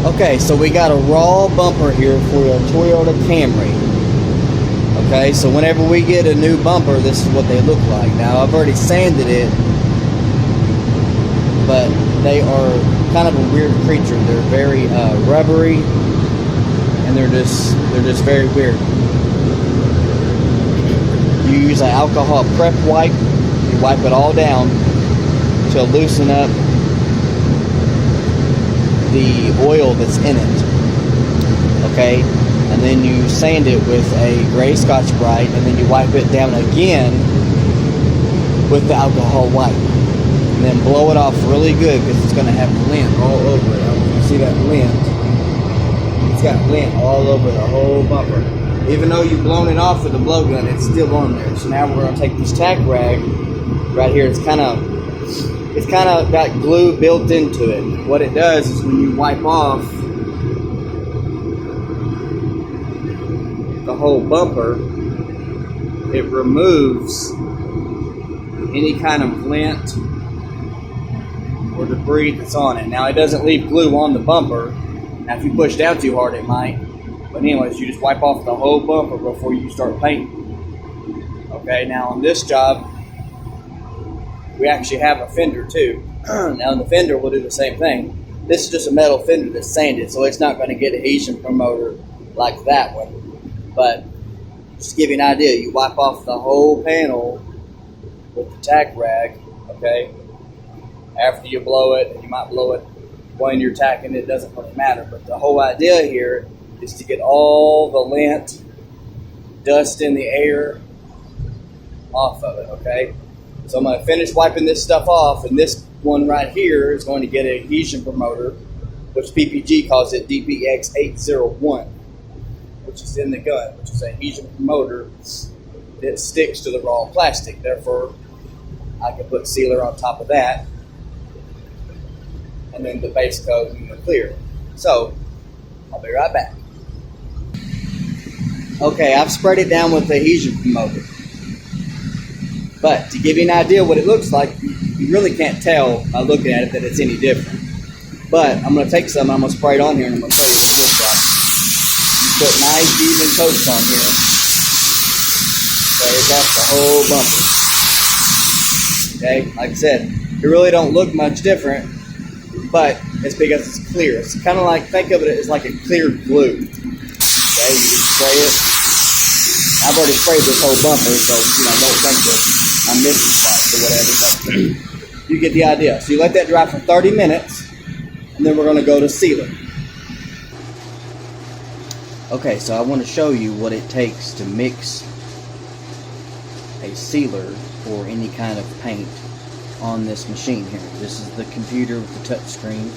Okay, so we got a raw bumper here for a Toyota Camry. Okay, so whenever we get a new bumper, this is what they look like. Now, I've already sanded it, but they are kind of a weird creature. They're very rubbery, and they're just very weird. You use an alcohol prep wipe. You wipe it all down to loosen up the oil that's in it. Okay, and then you sand it with a gray Scotch-Brite, and then you wipe it down again with the alcohol wipe, and then blow it off really good because it's going to have lint all over it. I don't know if you see that lint. It's got lint all over the whole bumper. Even though you've blown it off with the blow gun, it's still on there. So now we're going to take this tack rag right here. It's kind of got glue built into it. What it does is when you wipe off the whole bumper, it removes any kind of lint or debris that's on it. Now, it doesn't leave glue on the bumper. Now, if you push down too hard, it might. But anyways, you just wipe off the whole bumper before you start painting. Okay, now on this job, we actually have a fender too. Now in the fender, we'll do the same thing. This is just a metal fender that's sanded, so it's not going to get adhesion promoter like that one. But just to give you an idea, you wipe off the whole panel with the tack rag, okay? After you blow it, and you might blow it when you're tacking it, doesn't really matter. But the whole idea here is to get all the lint, dust in the air off of it, okay? So I'm going to finish wiping this stuff off, and this one right here is going to get an adhesion promoter, which PPG calls it DPX801, which is in the gun, which is an adhesion promoter that sticks to the raw plastic. Therefore, I can put sealer on top of that, and then the base coat and the clear. So, I'll be right back. Okay, I've sprayed it down with the adhesion promoter. But to give you an idea what it looks like, you really can't tell by looking at it that it's any different. But I'm going to take some, I'm going to spray it on here, and I'm going to show you what it looks like. You put nice even coats on here. Okay, across the whole bumper. Okay, like I said, it really don't look much different, but it's because it's clear. It's kind of like, think of it as like a clear glue. Okay, you just spray it. I've already sprayed this whole bumper, so don't think that I'm missing spots or whatever, but you get the idea. So you let that dry for 30 minutes, and then we're going to go to sealer. Okay, so I want to show you what it takes to mix a sealer for any kind of paint on this machine here. This is the computer with the touch screen,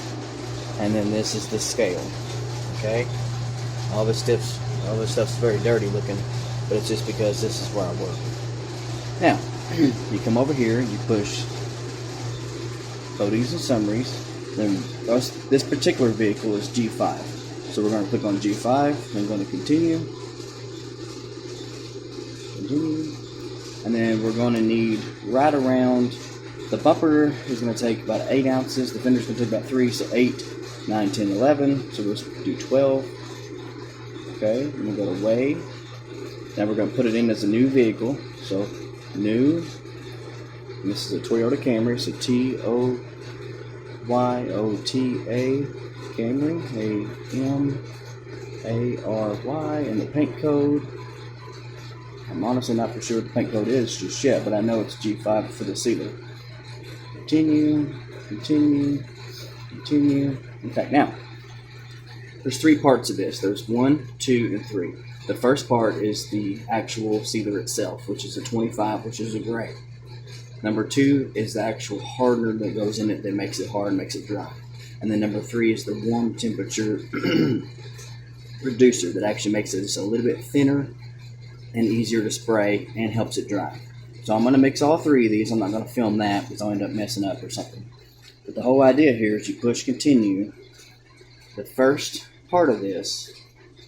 and then this is the scale. Okay, all this stuff's very dirty looking, but it's just because this is where I work. Now, you come over here, you push photos and summaries. Then this particular vehicle is G5. So we're going to click on G5, then going to continue. And then we're going to need right around, the bumper is going to take about 8 ounces, the fender's going to take about 3, so 8, 9, 10, 11. So we'll do 12. Okay, and we'll go to weigh. Now we're going to put it in as a new vehicle. So new, and this is a Toyota Camry, so T-O-Y-O-T-A, Camry, A-M-A-R-Y, and the paint code, I'm honestly not for sure what the paint code is just yet, but I know it's G5 for the sealer. Continue. Okay, now, there's 3 parts of this. There's 1, 2, and 3. The first part is the actual sealer itself, which is a 25, which is a gray. Number 2 is the actual hardener that goes in it that makes it hard and makes it dry. And then number 3 is the warm temperature reducer that actually makes it just a little bit thinner and easier to spray and helps it dry. So I'm going to mix all 3 of these. I'm not going to film that because I'll end up messing up or something. But the whole idea here is you push continue. The first part of this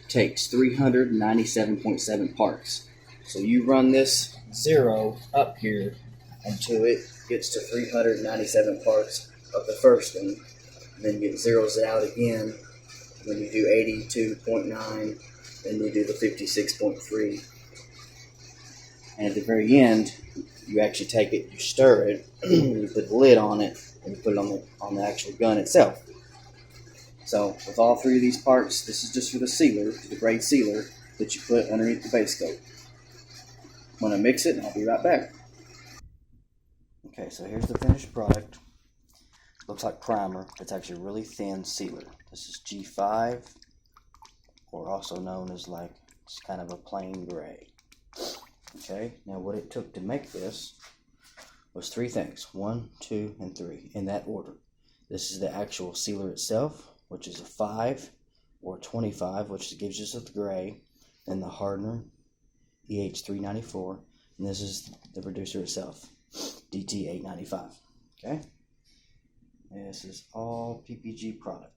takes 397.7 parts. So you run this 0 up here until it gets to 397 parts of the first one. And then it zeroes it out again when you do 82.9, then you do the 56.3. And at the very end, you actually take it, you stir it, you put the lid on it, and you put it on the actual gun itself. So with all three of these parts, this is just for the sealer, the grade sealer that you put underneath the base coat. I'm going to mix it and I'll be right back. Okay, so here's the finished product. Looks like primer. It's actually a really thin sealer. This is G5, or also known as like, it's kind of a plain gray. Okay, now what it took to make this was three things. 1, 2, and 3, in that order. This is the actual sealer itself, which is a 5 or 25, which gives us the gray, and the hardener, EH394, and this is the reducer itself, DT895. Okay, this is all PPG product.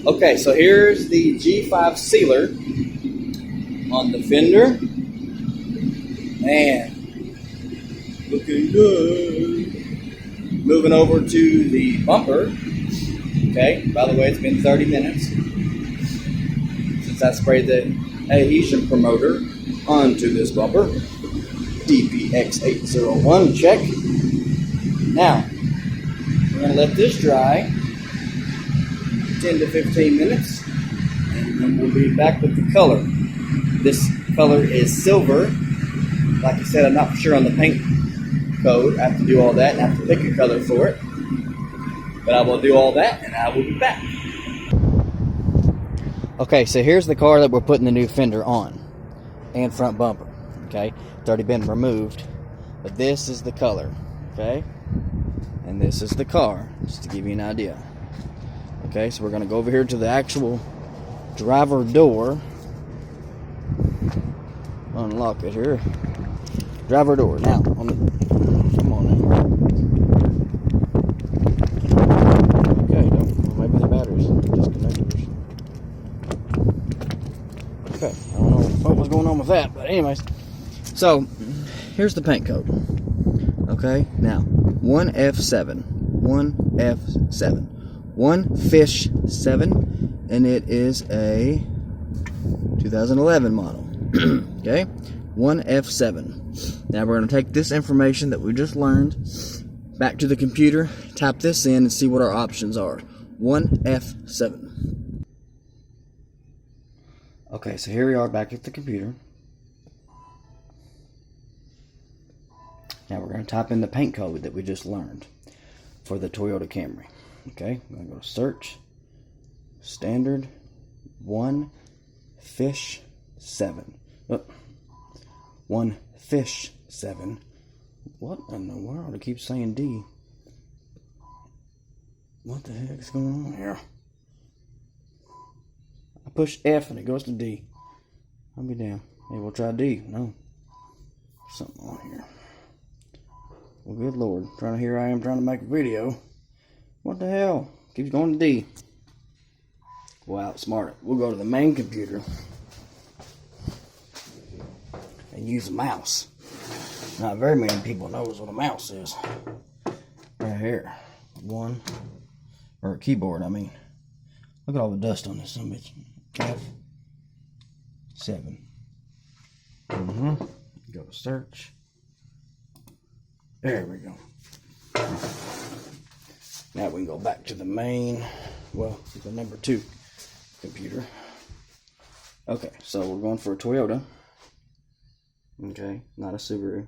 Okay, so here's the G5 sealer on the fender, and looking good. Moving over to the bumper. Okay, by the way, it's been 30 minutes since I sprayed the adhesion promoter onto this bumper. DPX801, check. Now, we're going to let this dry 10 to 15 minutes, and then we'll be back with the color. This color is silver. Like I said, I'm not for sure on the paint code. I have to do all that and I have to pick a color for it. But I will do all that and I will be back. Okay, so here's the car that we're putting the new fender on and front bumper. Okay, it's already been removed, but this is the color. Okay, and this is the car, just to give you an idea. Okay, so we're going to go over here to the actual driver door. Unlock it here. Driver door. Now, come on now. Okay, maybe the battery's disconnected. Okay, I don't know what was going on with that, but anyways. So, here's the paint code. Okay, now, 1F7. 1F7. 1 Fish 7, and it is a 2011 model. Okay, 1F7. Now we're going to take this information that we just learned back to the computer, type this in, and see what our options are. 1F7. Okay, so here we are back at the computer. Now we're going to type in the paint code that we just learned for the Toyota Camry. Okay, I'm going to go to search, standard, 1 Fish 7. Oh, 1 Fish 7. What in the world? It keeps saying D. What the heck is going on here? I push F and it goes to D. I'll be damned. Maybe we'll try D. No. Something on here. Well, good Lord. Here I am trying to make a video. What the hell? Keeps going to D. We'll outsmart it. We'll go to the main computer and use a mouse. Not very many people knows what a mouse is. Right here. Or a keyboard, I mean. Look at all the dust on this son of a bitch. F7. Go to search. There we go. Now we can go back to the main, well, the number 2 computer. Okay, so we're going for a Toyota. Okay, not a Subaru.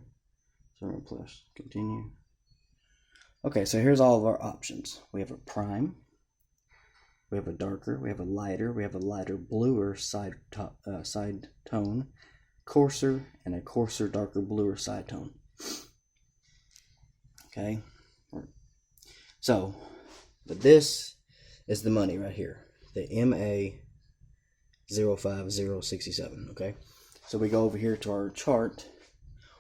So plus continue. Okay, so here's all of our options. We have a prime. We have a darker. We have a lighter. We have a lighter bluer side tone, coarser, and a coarser darker bluer side tone. Okay. So, but this is the money right here. The MA05067, okay? So we go over here to our chart.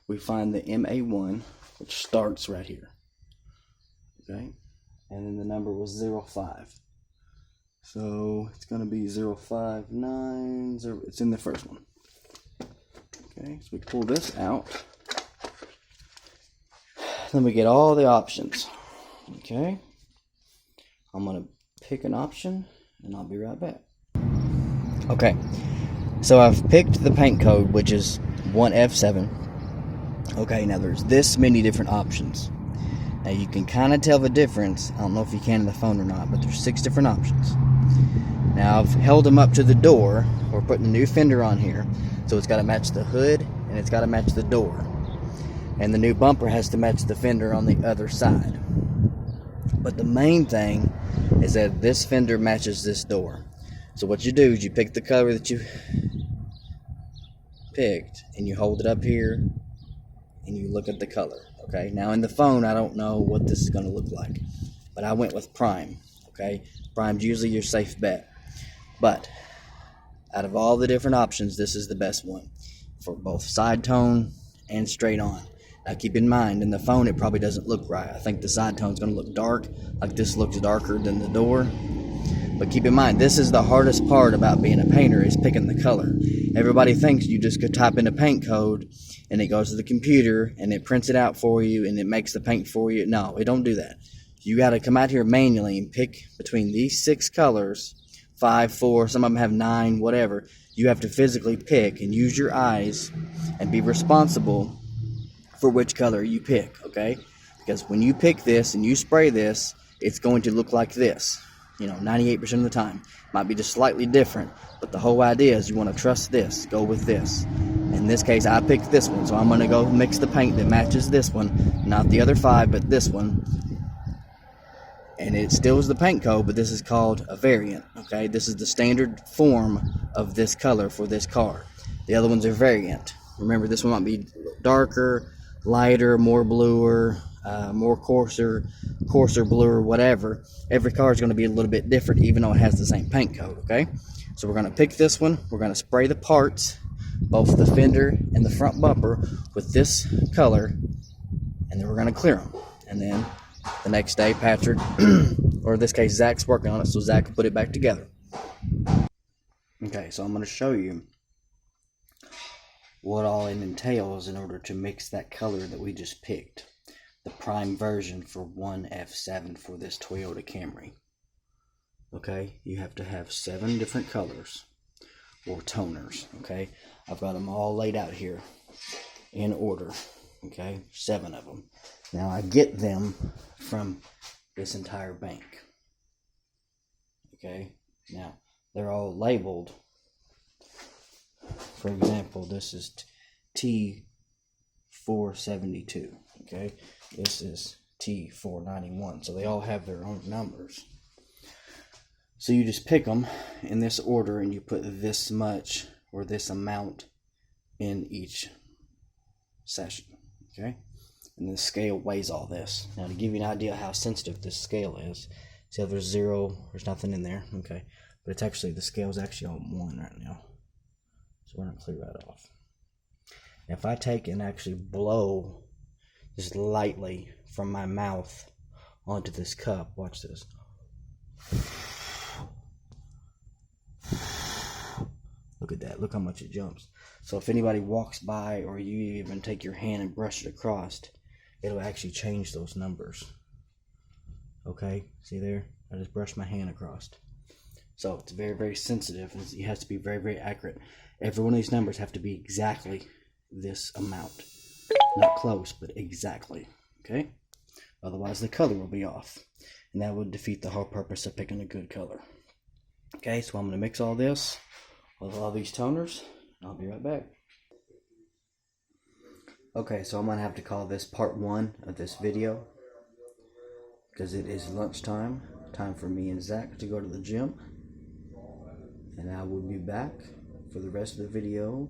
We find the MA1, which starts right here. Okay? And then the number was 05. So it's going to be 0590. It's in the first one. Okay, so we pull this out. Then we get all the options. Okay, I'm going to pick an option and I'll be right back. Okay, so I've picked the paint code, which is 1F7. Okay, now there's this many different options. Now you can kind of tell the difference. I don't know if you can in the phone or not, but there's 6 different options. Now I've held them up to the door. We're putting a new fender on here, so it's got to match the hood and it's got to match the door. And the new bumper has to match the fender on the other side. But the main thing is that this fender matches this door. So what you do is you pick the color that you picked and you hold it up here and you look at the color. Okay, now in the phone I don't know what this is going to look like, but I went with prime. Okay, prime's usually your safe bet, but out of all the different options, this is the best one for both side tone and straight on. Now keep in mind, in the phone it probably doesn't look right. I think the side tone's going to look dark, like this looks darker than the door. But keep in mind, this is the hardest part about being a painter, is picking the color. Everybody thinks you just could type in a paint code and it goes to the computer and it prints it out for you and it makes the paint for you. No, it don't do that. You got to come out here manually and pick between these 6 colors, 5, 4, some of them have 9, whatever. You have to physically pick and use your eyes and be responsible for which color you pick, okay? Because when you pick this and you spray this, it's going to look like this. 98% of the time. Might be just slightly different, but the whole idea is you want to trust this, go with this. In this case, I picked this one, so I'm going to go mix the paint that matches this one, not the other 5, but this one. And it still is the paint code, but this is called a variant, okay? This is the standard form of this color for this car. The other ones are variant. Remember, this one might be darker, lighter, more bluer, more coarser bluer, whatever. Every car is going to be a little bit different, even though it has the same paint code, okay? So we're going to pick this one. We're going to spray the parts, both the fender and the front bumper, with this color, and then we're going to clear them. And then the next day, Patrick, or in this case, Zach's working on it, so Zach can put it back together. Okay, so I'm going to show you what all it entails in order to mix that color that we just picked. The prime version for 1F7 for this Toyota Camry. Okay, you have to have 7 different colors or toners. Okay, I've got them all laid out here in order. Okay, 7 of them. Now I get them from this entire bank. Okay, now they're all labeled. For example, this is T472. Okay, this is T491. So they all have their own numbers. So you just pick them in this order and you put this much or this amount in each session. Okay, and the scale weighs all this. Now to give you an idea how sensitive this scale is, see how there's 0, there's nothing in there. Okay, but it's actually, the scale's actually on 1 right now. So we're going to clear that off. Now if I take and actually blow just lightly from my mouth onto this cup, watch this. Look at that, look how much it jumps. So if anybody walks by or you even take your hand and brush it across, it'll actually change those numbers. Okay, see there? I just brushed my hand across. So it's very, very sensitive. It has to be very, very accurate. Every one of these numbers have to be exactly this amount. Not close, but exactly. Okay? Otherwise the color will be off. And that would defeat the whole purpose of picking a good color. Okay, so I'm going to mix all this with all these toners. I'll be right back. Okay, so I'm going to have to call this part 1 of this video, because it is lunchtime. Time for me and Zach to go to the gym. And I will be back for the rest of the video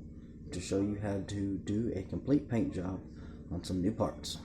to show you how to do a complete paint job on some new parts.